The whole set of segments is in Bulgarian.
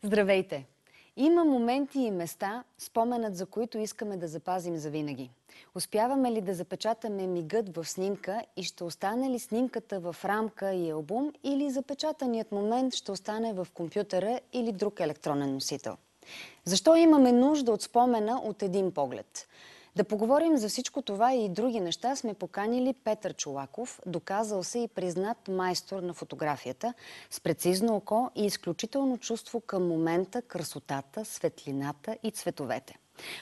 Здравейте! Има моменти и места, споменът за които искаме да запазим завинаги. Успяваме ли да запечатаме мигът в снимка и ще остане ли снимката в рамка и албум, или запечатаният момент ще остане в компютъра или друг електронен носител? Защо имаме нужда от спомена от един поглед? Да поговорим за всичко това и други неща сме поканили Петър Чолаков, доказал се и признат майстор на фотографията, с прецизно око и изключително чувство към момента, красотата, светлината и цветовете.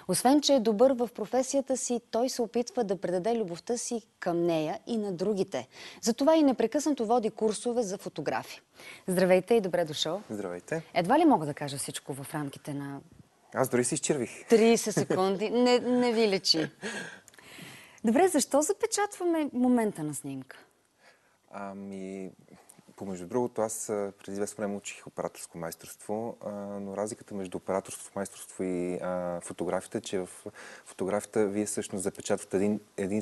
Освен, че е добър в професията си, той се опитва да предаде любовта си към нея и на другите. Затова и непрекъснато води курсове за фотографи. Здравейте и добре дошъл. Здравейте. Едва ли мога да кажа всичко в рамките на Аз дори си изчервих. 30 секунди. Не ви лечи. Добре, защо запечатваме момента на снимка? Помежду другото, аз преди известно време учих операторско майсторство, но разликата между операторство, майсторство и фотографията е, че в фотографията вие всъщност запечатвате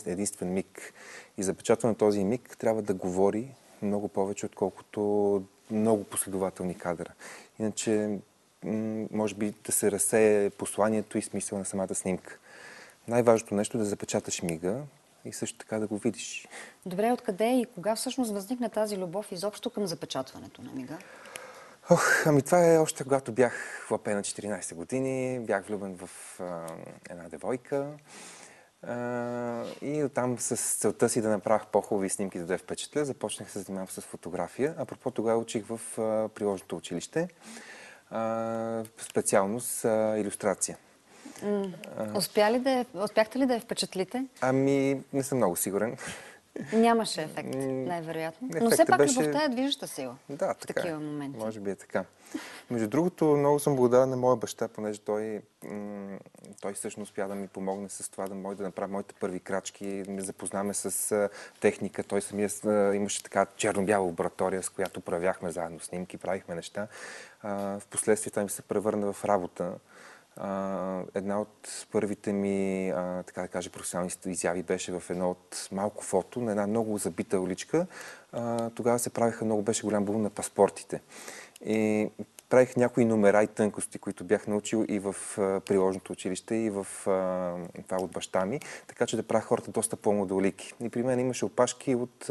единствен миг. И запечатване на този миг трябва да говори много повече, отколкото много последователни кадра. Иначе може би да се разсее посланието и смисъл на самата снимка. Най-важното нещо е да запечаташ мига и също така да го видиш. Добре, откъде и кога всъщност възникна тази любов изобщо към запечатването на мига? Това е още когато бях в АП на 14 години. Бях влюбен в една девойка. И оттам с целта си да направя по-хубави снимки, да впечатля, започнах да се занимавам с фотография. Апропо, тогава учих в приложното училище. Специалност илюстрация. Успяхте ли да я впечатлите? Не съм много сигурен. Нямаше ефект, най-вероятно. Но все пак любовта е движеща сила. Да, в такива моменти. Може би е така. Между другото, много съм благодарен на моя баща, понеже той всъщност успя да ми помогне с това, да мога да направя моите първи крачки, да ме запознаме с техника. Той самия имаше така черно-бяла лаборатория, с която правяхме заедно снимки, правихме неща. Впоследствие това ми се превърна в работа. Една от първите ми, така да кажа, професионални изяви беше в едно от малко фото на една много забита уличка. Тогава се правиха беше голям бум на паспортите. И правих някои номера и тънкости, които бях научил и в приложното училище, и в това от баща ми, така че да правя хората доста по-модолики. И при мен имаше опашки от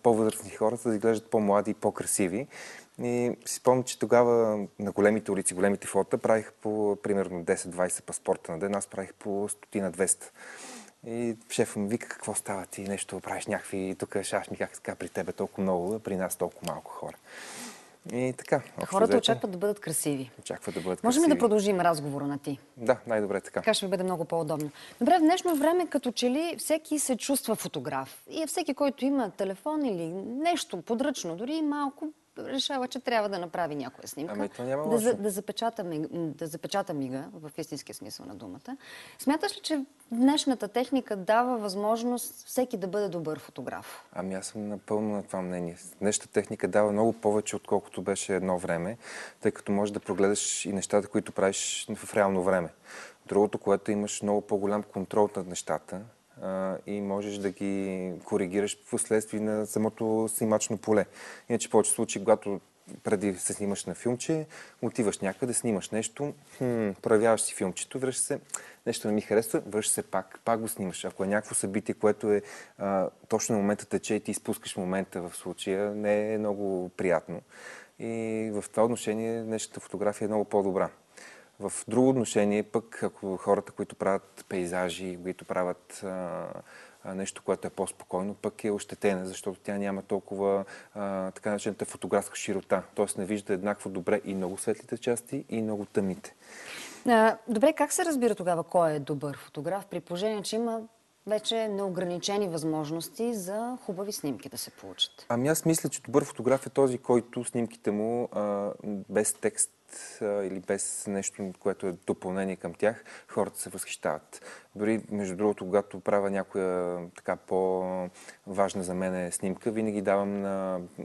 по-възрастни хора, за да изглеждат по-млади и по-красиви. И си спомням, че тогава на големите улици, големите фото, правих по примерно 10-20 паспорта на ден, аз правих по 100-200. И шефът ми вика: какво става ти, нещо правиш някакви, тук шашни, как така при тебе толкова много, при нас толкова малко хора. И така. Хората очакват да бъдат красиви. Очакват да бъдат красиви. Можем ли да продължим разговора на ти? Да, най-добре така. Така ще ви бъде много по-удобно. Добре, в днешно време като че ли всеки се чувства фотограф. И всеки, който има телефон или нещо подръчно, дори малко, решава, че трябва да направи някоя снимка. Това няма лошо. Да запечата мига, в истинския смисъл на думата. Смяташ ли, че днешната техника дава възможност всеки да бъде добър фотограф? Аз съм напълно на това мнение. Днешната техника дава много повече, отколкото беше едно време, тъй като можеш да прогледаш и нещата, които правиш в реално време. Другото, което имаш много по-голям контрол над нещата, и можеш да ги коригираш в последствие на самото снимачно поле. Иначе в повече случаи, когато преди се снимаш на филмче, отиваш някъде, снимаш нещо, проявяваш си филмчето, връщаш се, нещо не ми харесва, връщаш се пак го снимаш. Ако е някакво събитие, което е точно на момента тече и ти изпускаш момента в случая, не е много приятно. И в това отношение днешната фотография е много по-добра. В друго отношение пък, ако хората, които правят пейзажи, които правят нещо, което е по-спокойно, пък е ощетена, защото тя няма толкова така наречената фотографска широта. Тоест не вижда еднакво добре и много светлите части, и много тъмните. Добре, как се разбира тогава кой е добър фотограф, при положение, че има вече неограничени възможности за хубави снимки да се получат? Аз мисля, че добър фотограф е този, който снимките му без текст или без нещо, което е допълнение към тях, хората се възхищават. Дори, между другото, когато правя някоя така по-важна за мен снимка, винаги давам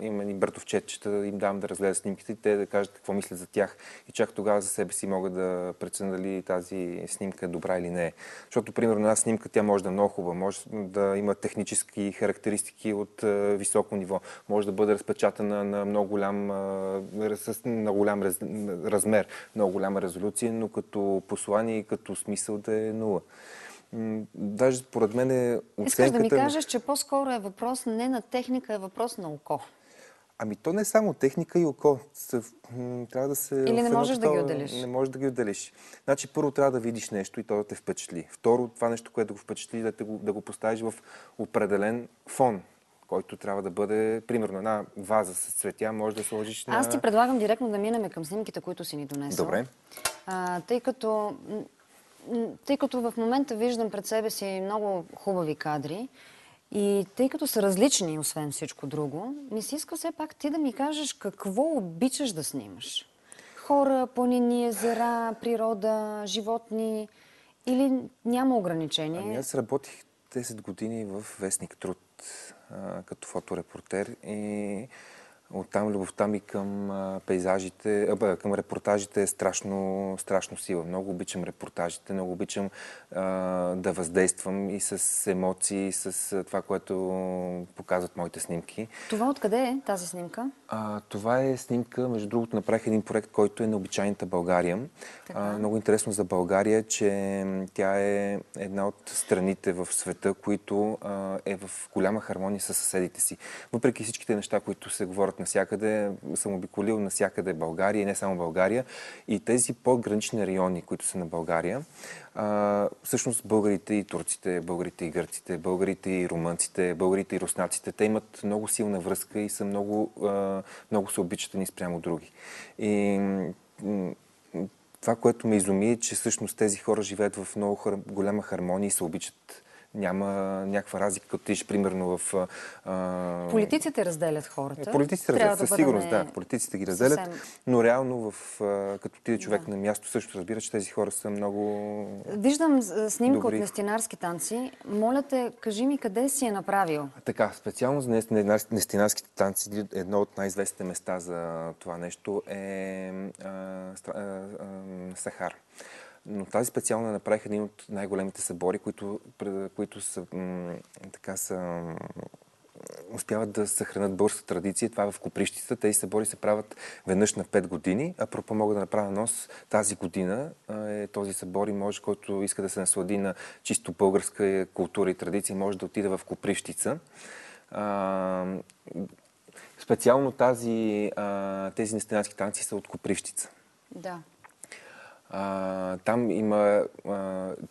има ни братовчетчета, им давам да разгледат снимките и те да кажат какво мислят за тях. И чак тогава за себе си мога да преценя дали тази снимка е добра или не. Защото, примерно, една снимка, тя може да е много хубава, може да има технически характеристики от високо ниво, може да бъде разпечатана на много голям размер, много голяма резолюция, но като послание и като смисъл да е нула. Даже според мен оценката... Искаш да ми кажеш, че по-скоро е въпрос не на техника, е въпрос на око. Ами то не е само техника и око. Трябва да се... Или не можеш да ги отделиш? Не можеш да ги отделиш. Значи първо трябва да видиш нещо и то да те впечатли. Второ, това нещо, което да го впечатли, да го поставиш в определен фон, който трябва да бъде, примерно, една ваза с цветя, може да сложиш на... Аз ти предлагам директно да минем към снимките, които си ни донесъл. Добре. Тъй като в момента виждам пред себе си много хубави кадри и тъй като са различни, освен всичко друго, ми се иска все пак ти да ми кажеш какво обичаш да снимаш. Хора, планини, езера, природа, животни или няма ограничение? Ами аз работих 10 години в Вестник Труд като фоторепортер и оттам любовта ми към пейзажите, към репортажите е страшно сила. Много обичам репортажите, много обичам да въздействам и с емоции, и с това, което показват моите снимки. Това откъде е тази снимка? Това е снимка, между другото, направих един проект, който е Необичайната България. Много интересно за България, че тя е една от страните в света, които е в голяма хармония с съседите си. Въпреки всичките неща, които се говорят навсякъде, съм обиколил навсякъде България и не само България. И тези по-гранични райони, които са на България, всъщност българите и турците, българите и гърците, българите и румънците, българите и руснаците, те имат много силна връзка и са много се обичат ни спрямо други. И това, което ме изуми е, че всъщност тези хора живеят в много голяма хармония и се обичат. Няма някаква разлика, като тиш, примерно в... Политиците разделят хората. Политиците разделят, със сигурност, да. Политиците ги разделят, но реално, като ти е човек на място, също разбира, че тези хора са много Виждам снимка добри. От Нестинарски танци. Моля те, кажи ми къде си е направил? Така, специално за Нестинарските танци, едно от най-известните места за това нещо е Сахар. Но тази специално направих един от най-големите събори, които успяват да съхранят българската традиция. Това е в Копривщица. Тези събори се правят веднъж на 5 години. Апропо мога да направя нос тази година. Този събор и може, който иска да се наслади на чисто българска култура и традиция, може да отиде в Копривщица. Специално тези нестинарски танци са от Копривщица. Да. Там има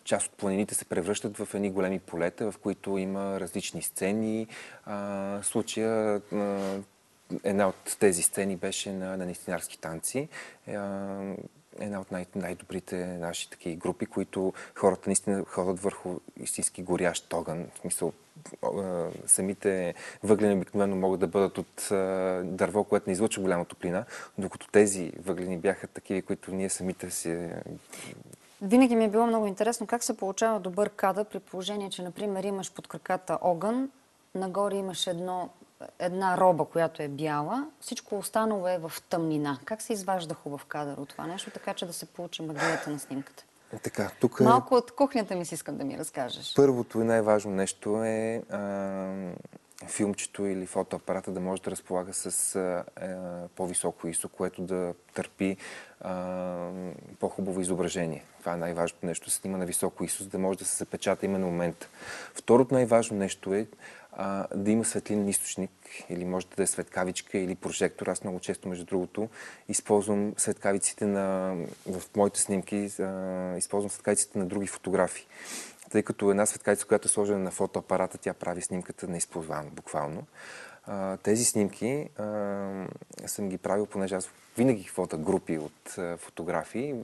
част от планините се превръщат в едни големи полета, в които има различни сцени. Случая една от тези сцени беше на Нестинарски танци. Една от най-добрите наши такива групи, които хората наистина ходят върху истински горящ огън. В смисъл, самите въглени обикновено могат да бъдат от дърво, което не излъчва голяма топлина, докато тези въглени бяха такива, които ние самите си... Винаги ми е било много интересно как се получава добър кадър при положение, че, например, имаш под краката огън, нагоре имаш една роба, която е бяла, всичко останало е в тъмнина. Как се изважда хубав кадър от това нещо, така че да се получи магията на снимката? Така, тук малко от кухнята ми си искам да ми разкажеш. Първото и най-важно нещо е филмчето или фотоапарата да може да разполага с по-високо ISO, което да търпи по-хубаво изображение. Това е най-важното нещо, да се снима на високо ISO, за да може да се запечата именно момента. Второто най-важно нещо е да има светлинен източник, или може да е светкавичка или прожектор. Аз много често, между другото, използвам светкавиците в моите снимки, използвам светкавиците на други фотографии. Тъй като една светкавица, която е сложена на фотоапарата, тя прави снимката неизползваема, буквално. Тези снимки съм ги правил, понеже аз винаги водя групи от фотографии.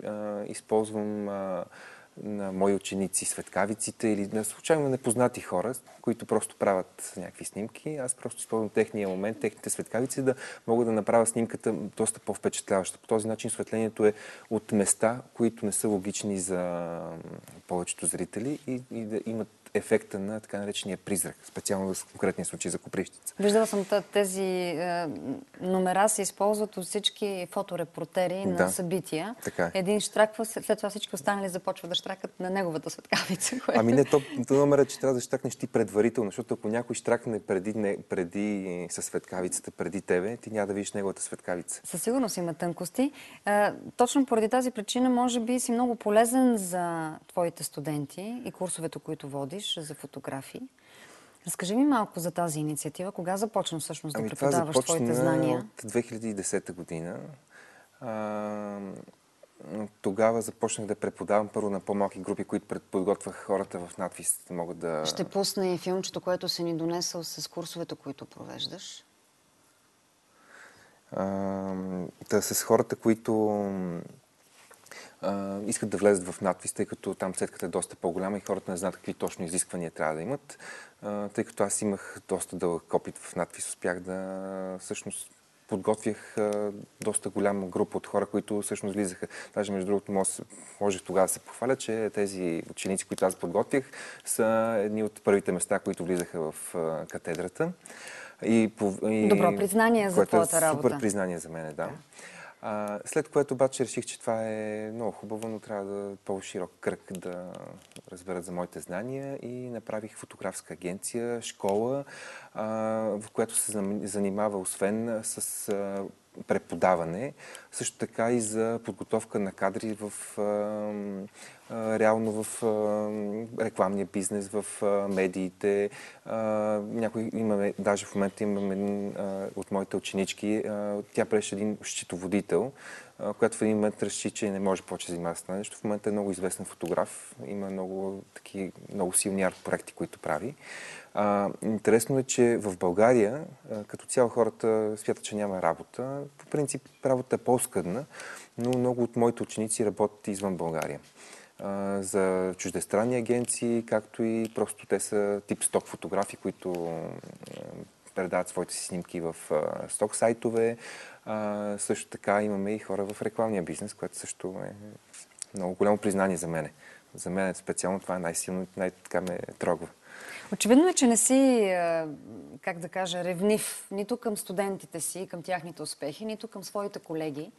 Използвам на мои ученици светкавиците или на случайно непознати хора, които просто правят някакви снимки. Аз просто използвам техния момент, техните светкавици, да мога да направя снимката доста по-впечатляваща. По този начин осветлението е от места, които не са логични за повечето зрители и да имат ефекта на така наречения призрак, специално в конкретния случай за Копривщица. Виждала съм тези номера се използват от всички фоторепортери на Да, събития. така е. Един штраква, след това всички останали започват да штракат на неговата светкавица. Ами не, то номер е, че трябва да щракнеш ти предварително, защото ако някой штракне преди със светкавицата, преди тебе, ти няма да видиш неговата светкавица. Със сигурност има тънкости. Точно поради тази причина, може би си много полезен за твоите студенти и курсовете, които водиш за фотографии. Разкажи ми малко за тази инициатива. Кога започна всъщност да преподаваш твоите знания? От 2010 година. Тогава започнах да преподавам първо на по-малки групи, които подготвях хората в надвис да могат да... Ще пусна и филмчето, което си ни донесъл с курсовете, които провеждаш. С хората, които искат да влезат в надвис, тъй като там сетката е доста по-голяма и хората не знаят какви точно изисквания трябва да имат. Тъй като аз имах доста дълъг опит в надвис, успях да всъщност подготвях доста голяма група от хора, които всъщност влизаха. Даже между другото можех тогава да се похваля, че тези ученици, които аз подготвях, са едни от първите места, които влизаха в катедрата. Добро признание за твоята работа. Супер признание за мен, да. След което обаче реших, че това е много хубаво, но трябва да по-широк кръг да разберат за моите знания и направих фотографска агенция, школа, в която се занимава освен с преподаване, също така и за подготовка на кадри реално в рекламния бизнес, в медиите. Даже в момента имаме един от моите ученички, тя беше един счетоводител, която в един момент реши, че не може повече да занимава с това нещо. В момента е много известен фотограф, има много силни арт-проекти, които прави. Интересно е, че в България, като цяло хората смятат, че няма работа. По принцип, работа е по-скъдна, но много от моите ученици работят извън България. За чуждестранни агенции, както и просто те са тип сток фотографи, които предават своите си снимки в сток сайтове. Също така имаме и хора в рекламния бизнес, което също е много голямо признание за мене. За мен специално това е най-силно, най-така ме трогва. Очевидно е, че не си, как да кажа, ревнив нито към студентите си, към тяхните успехи, нито към своите колеги.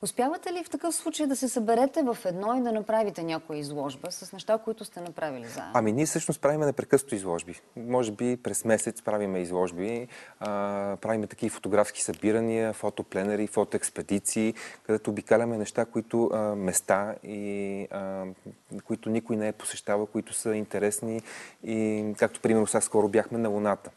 Успявате ли в такъв случай да се съберете в едно и да направите някоя изложба с неща, които сте направили заедно? Ние всъщност правиме непрекъснато изложби. Може би през месец правиме изложби, правиме такива фотографски събирания, фотопленери, фотоекспедиции, където обикаляме неща, места и които никой не е посещавал, които са интересни и както примерно сега скоро бяхме на Луната.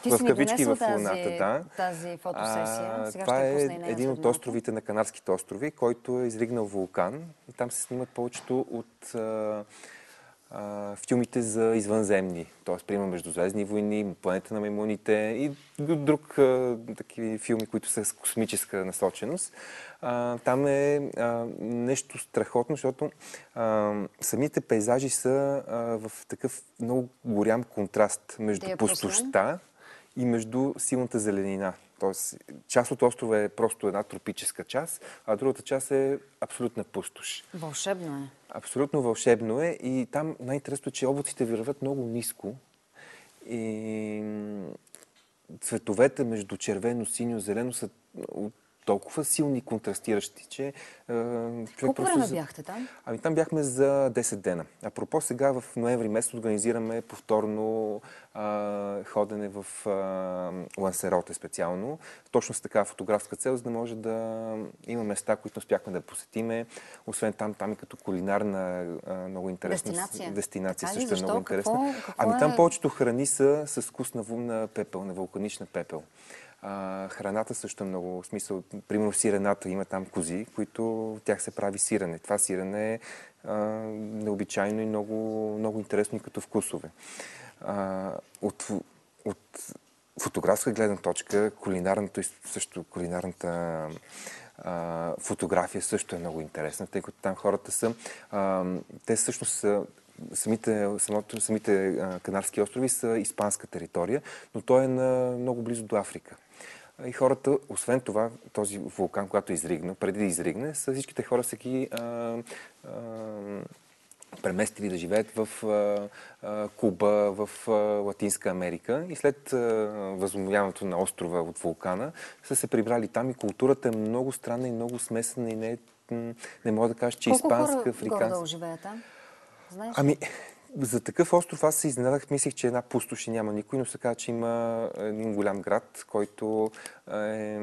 Ти си в кавички в Луната, тази фотосесия. Сега това ще е един от островите на Канарските острови, който е изригнал вулкан и там се снимат повечето от филмите за извънземни, т.е. примерно Междузвездни войни, Планета на маймуните и друг такива филми, които са с космическа насоченост. Там е нещо страхотно, защото самите пейзажи са в такъв много голям контраст между пустошта и между силната зеленина. Тоест, част от острова е просто една тропическа част, а другата част е абсолютна пустош. Вълшебно е. Абсолютно вълшебно е и там най-интересното е, че облаците вървят много ниско и цветовете между червено, синьо, зелено са толкова силни контрастиращи, че Колко време бяхте там? Там бяхме за 10 дена. Апропо сега в ноември месец организираме повторно ходене в Лансероте специално. Точно с такава фотографска цел, за да може да има места, които успяхме да посетиме. Освен там е като кулинарна много интересна дестинация. Също е много интересна. Там повечето храни са с вкус на пепел, на вулканична пепел. Храната също е много смисъл. Примерно сирената, има там кози, които от тях се прави сирене. Това сирене е необичайно и много интересно и като вкусове. От фотографска гледна точка, кулинарната фотография също е много интересна, тъй като там хората са... те всъщност са самите Канарски острови са испанска територия, но той е много близо до Африка. И хората, освен това, този вулкан, когато изригна, преди да изригне, всичките хора са ги преместили да живеят в Куба, в Латинска Америка и след възобновяването на острова от вулкана са се прибрали там и културата е много странна и много смесена и не мога да кажа, че Колко испанска, хора африканска. горе-долу живеят там? Знаеш ли? Ами, за такъв остров аз се изненадах, мислех, че е една пустош и няма никой, но се казва, че има един голям град, който е...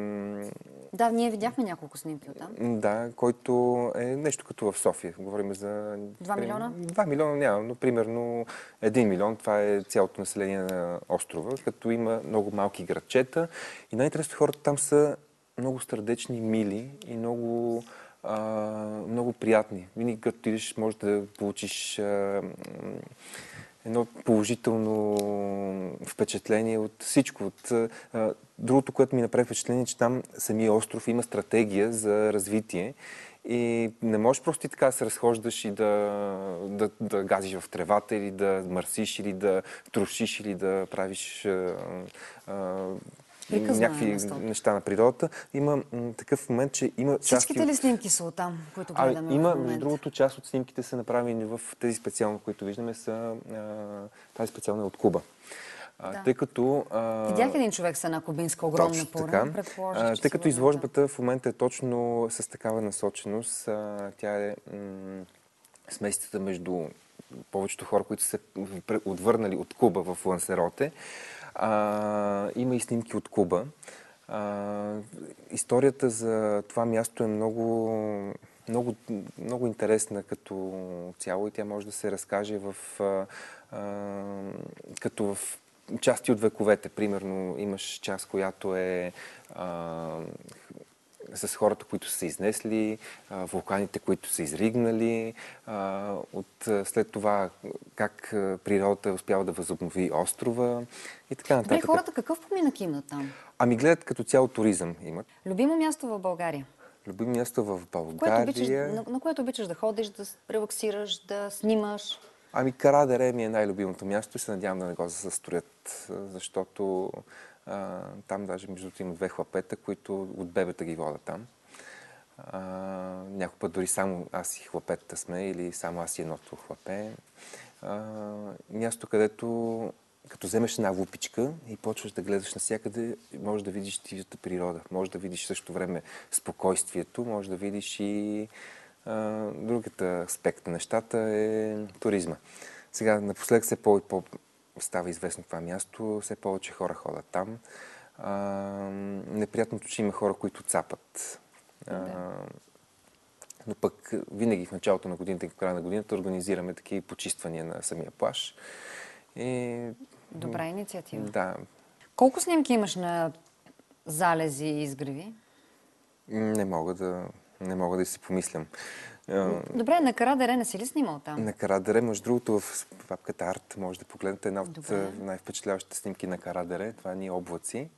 Да, ние видяхме няколко снимки оттам. Да, който е нещо като в София. Говорим за... 2 милиона? 2 милиона няма, но примерно 1 милион. Това е цялото население на острова, като има много малки градчета. И най-интересно хората там са много сърдечни, мили и много приятни. Винаги като отидеш, можеш да получиш едно положително впечатление от всичко. Другото, което ми направи впечатление, е, че там самия остров има стратегия за развитие и не можеш просто и така да се разхождаш и да газиш в тревата или да мърсиш, или да трошиш, или да правиш някакви неща на природата. Има такъв момент, че има Всичките ли снимки са оттам, които гледаме в момента? Между другото, част от снимките са направени в тези специално, които виждаме, тази специално е от Куба. Да. Тъй като... Видях един човек с една кубинска огромна пора. Тъй като изложбата в момента е точно с такава насоченост, тя е смесицата между повечето хора, които са отвърнали от Куба в Лансероте. Има и снимки от Куба. Историята за това място е много интересна като цяло и тя може да се разкаже като в части от вековете. Примерно имаш част, която е с хората, които са се изнесли, вулканите, които са изригнали, след това как природата успява да възобнови острова и така нататък. Добре, хората какъв поминък имат там? Ами гледат като цяло туризъм имат. Любимо място в България? Любимо място в България... На което обичаш да ходиш, да релаксираш, да снимаш? Ами Кара дере ми е най-любимото място и се надявам да не го застроят, защото там даже между другото има 2 хлапета, които от бебета ги водят там. Някой път дори само аз и хлапетата сме или само аз и едното хлапе. Място, където като вземеш една лупичка и почваш да гледаш навсякъде, можеш да видиш дивата природа. Можеш да видиш също време спокойствието, можеш да видиш и другата аспект на нещата е туризма. Сега напоследък все по- става известно това място, все повече хора ходят там. Неприятното, че има хора, които цапат. Но пък винаги в началото на годината и в края на годината организираме такива почиствания на самия плаж. Добра инициатива. Да. Колко снимки имаш на залези и изгреви? Не мога да си помислям. Добре, на Кара дере не си ли снимал там? На Кара дере, между другото, в папката Арт може да погледнете една от най-впечатляващите снимки на Кара дере. Това е ние облаци.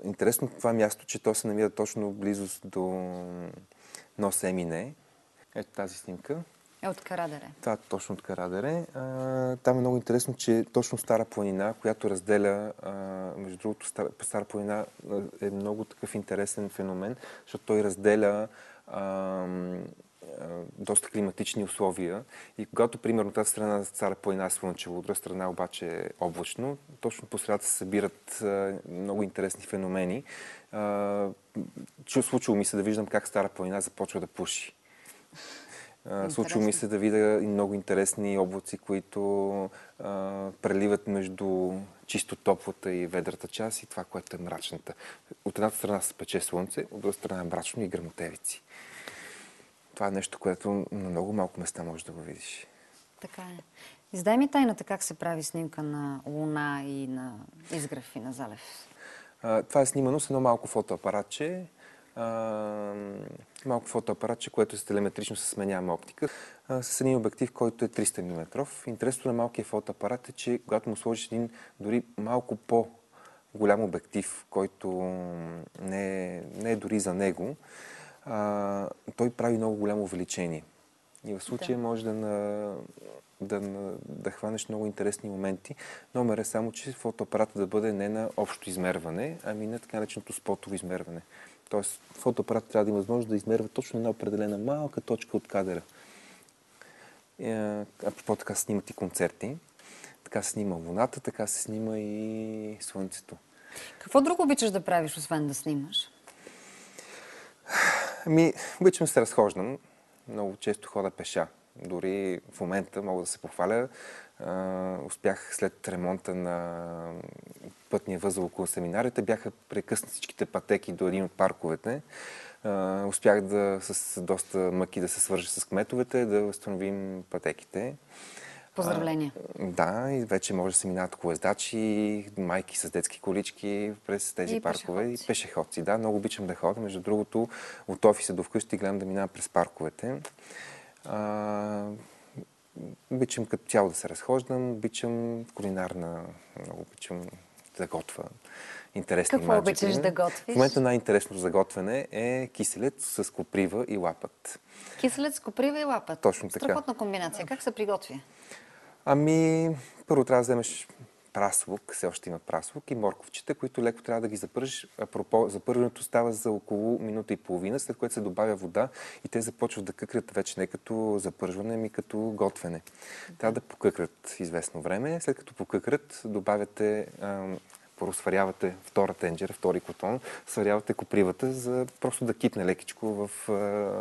Интересно това място, че то се намира точно близост до Нос Емине. Ето тази снимка. Е от Кара дере. Това е точно от Кара дере. Там е много интересно, че точно Стара планина, която разделя, между другото, Стара планина е много такъв интересен феномен, защото той разделя доста климатични условия и когато, примерно, тази страна на Стара планина е слънчево, от друга страна обаче е облачно, точно по средата се събират много интересни феномени. Случило ми се да виждам как Стара планина започва да пуши. Случило ми се да видя и много интересни облаци, които преливат между чисто топлата и ведрата част и това, което е мрачната. От едната страна се пече слънце, от друга страна е мрачно и гръмотевици. Това е нещо, което на много малко места можеш да го видиш. Така е. Издай ми тайната как се прави снимка на луна и на изгрев и на залев. Това е снимано с едно малко фотоапаратче. Което с телеметрично се сменява оптика, с един обектив, който е 300 мм. Интересното на малкия фотоапарат е, че когато му сложиш един дори малко по-голям обектив, който не е дори за него, той прави много голямо увеличение. И в случая може да хванеш много интересни моменти. Номер е само, че фотоапаратът да бъде не на общо измерване, ами на така нареченото спотово измерване. Тоест, фотоапарат трябва да има възможност да измерва точно една определена малка точка от кадъра. Апропо, така се снимат и концерти. Така се снима Луната, така се снима и Слънцето. Какво друго обичаш да правиш, освен да снимаш? Обичам да се разхождам. Много често хода пеша. Дори в момента мога да се похваля. Успях след ремонта на пътния възел около семинарите, бяха прекъснати всичките пътеки до един от парковете. Успях с доста мъки да се свържа с кметовете, да възстановим пътеките. Поздравления! Да, и вече може да се минават колездачи, майки с детски колички през тези паркове. Пешеходци. И пешеходци. Да, много обичам да ходя. Между другото, от офиса до вкъщи гледам да минавам през парковете. Обичам като цяло да се разхождам, обичам кулинарна, много обичам да готвя интересни Какво обичаш да готвиш? В момента най-интересното за готвене е киселец с коприва и лапът. Киселец, коприва и лапът. Точно така. Страхотна комбинация. Как се приготвя? Първо трябва да вземеш праслук, все още има праслук и морковчета, които леко трябва да ги запържиш. Апропо, запържването става за около минута и половина, след което се добавя вода и те започват да къкрят вече не като запържване, ами като готвене. Трябва да покъкрят известно време. След като покъкрят, добавяте, сварявате втора тенджера, втори котон, сварявате копривата, за просто да кипне лекичко в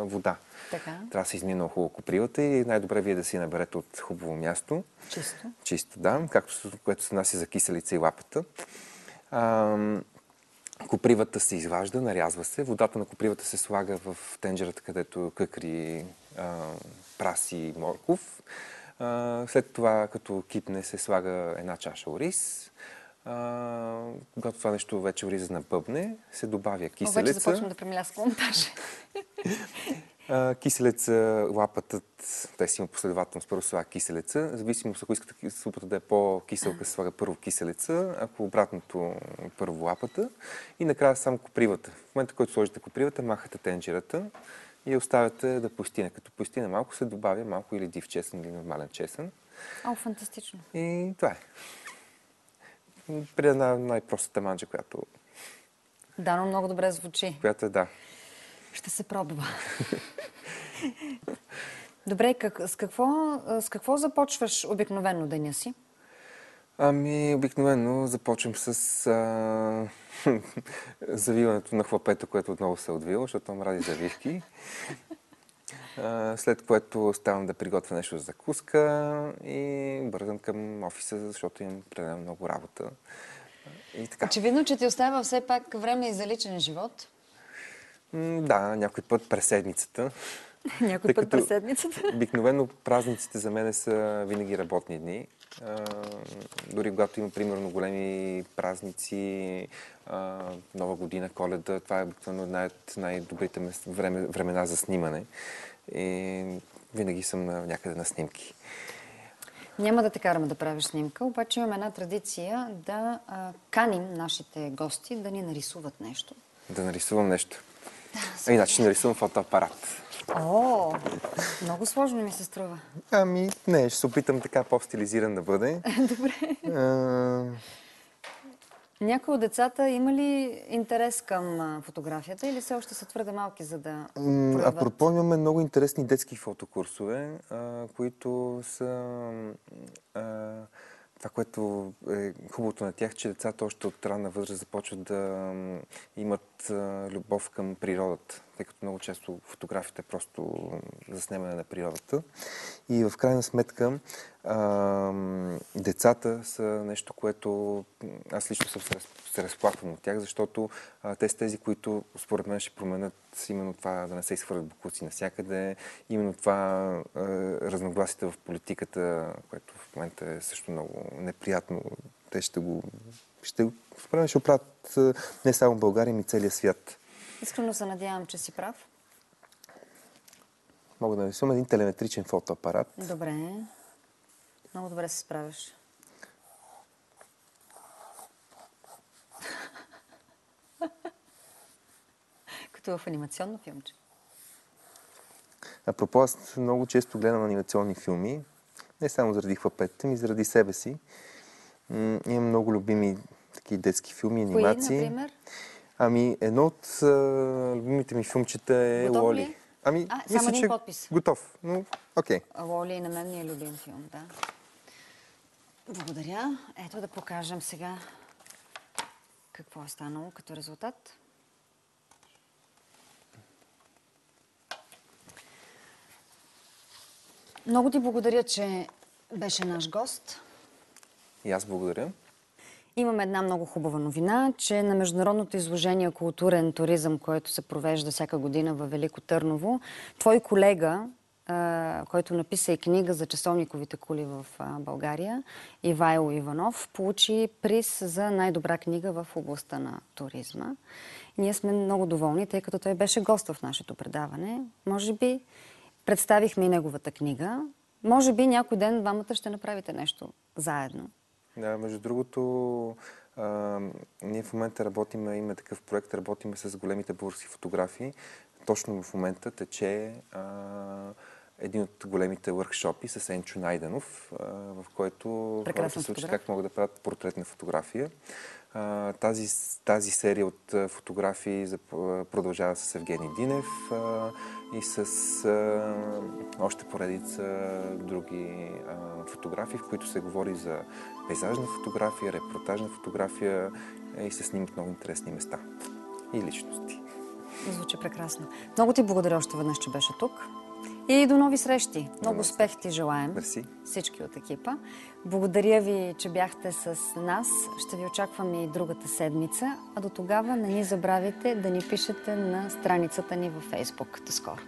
вода. Така. Трябва да се измие много хубаво копривата и най-добре вие да си наберете от хубаво място. Чисто. Чисто, да. Което се наси за киселица и лапата. Копривата се изважда, нарязва се. Водата на копривата се слага в тенджерата, където къкри праси и морков. След това, като кипне, се слага една чаша ориз. Когато това нещо вече ориза набъбне, се добавя киселеца. Вече започвам да премляскам монтажа. Киселеца, лапатът, те си има последователност. Първо слага киселеца. Зависимо, ако искате супата да е по-киселка, се слага първо киселеца, ако обратното първо лапата и накрая само копривата. В момента, в който сложите копривата, махате тенджерата и оставяте да поистине. Като поистине малко, се добавя малко или див чесън, или нормален чесън. Фантастично. И това е. При една най-простата манджа, която... Да, но много добре звучи. Която е, да. Ще се пробва. Добре, с какво започваш обикновено деня си? Обикновено започвам с завиването на хлапето, което отново се отвива, защото мрази завивки. След което ставам да приготвя нещо за закуска и бързам към офиса, защото имам прекалено много работа. И така. Очевидно, че ти остава все пак време и за личен живот. Да, някой път през седмицата. Някой път през седмицата. Обикновено празниците за мен са винаги работни дни. Дори когато има, примерно, големи празници, Нова година, Коледа, това е обикновено една от най-добрите времена за снимане. И винаги съм някъде на снимки. Няма да те караме да правиш снимка, обаче имаме една традиция да каним нашите гости да ни нарисуват нещо. Да нарисувам нещо? Да. Иначе ще нарисувам фотоапарат. Много сложно ми се струва. Не, ще се опитам така по-стилизиран да бъде. Добре. Някои от децата има ли интерес към фотографията или все още са твърде малки, за да проявят? Апропо, имаме много интересни детски фотокурсове, които са... Това, което е хубавото на тях, че децата още от ранна възраст започват да имат любов към природата, тъй като много често фотографията е просто заснемане на природата. И в крайна сметка децата са нещо, което аз лично съм се разплаквам от тях, защото те са тези, които според мен ще променят именно това да не се изхвърлят боклуци навсякъде, именно това разногласите в политиката, което в момента е също много неприятно. Те ще оправят не само България, но и целия свят. Искрено се надявам, че си прав. Мога да нарисувам един телеметричен фотоапарат. Добре. Много добре се справяш. Като в анимационно филмче. Апропо, аз много често гледам анимационни филми. Не само заради хлапетите ми, заради себе си. Имам много любими такива детски филми, анимации. Кои, например? Едно от любимите ми филмчета е Лоли. Ами, Само мисля, един че подпис. готов. Но, окей. Лоли и на мен ми е любим филм, да. Благодаря. Ето да покажем сега какво е станало като резултат. Много ти благодаря, че беше наш гост. И аз благодаря. Имаме една много хубава новина, че на Международното изложение Културен туризъм, което се провежда всяка година във Велико Търново, твой колега, който написа и книга за часовниковите кули в България, Ивайло Иванов, получи приз за най-добра книга в областта на туризма. Ние сме много доволни, тъй като той беше гост в нашето предаване. Може би представихме и неговата книга. Може би някой ден двамата ще направите нещо заедно. Да, между другото, ние в момента работим, има такъв проект, работим с големите български фотографии. Точно в момента тече един от големите въркшопи с Енчо Найденов, в който хората се учат как могат да правят портретна фотография. Тази серия от фотографии продължава с Евгений Динев и с още поредица други фотографии, в които се говори за пейзажна фотография, репортажна фотография и се снимат много интересни места и личности. Звучи прекрасно. Много ти благодаря още веднъж, че беше тук. И до нови срещи. Много успех ти желаем. Мерси. Всички от екипа. Благодаря ви, че бяхте с нас. Ще ви очакваме и другата седмица. А до тогава не ни забравяйте да ни пишете на страницата ни във Фейсбук. До скоро!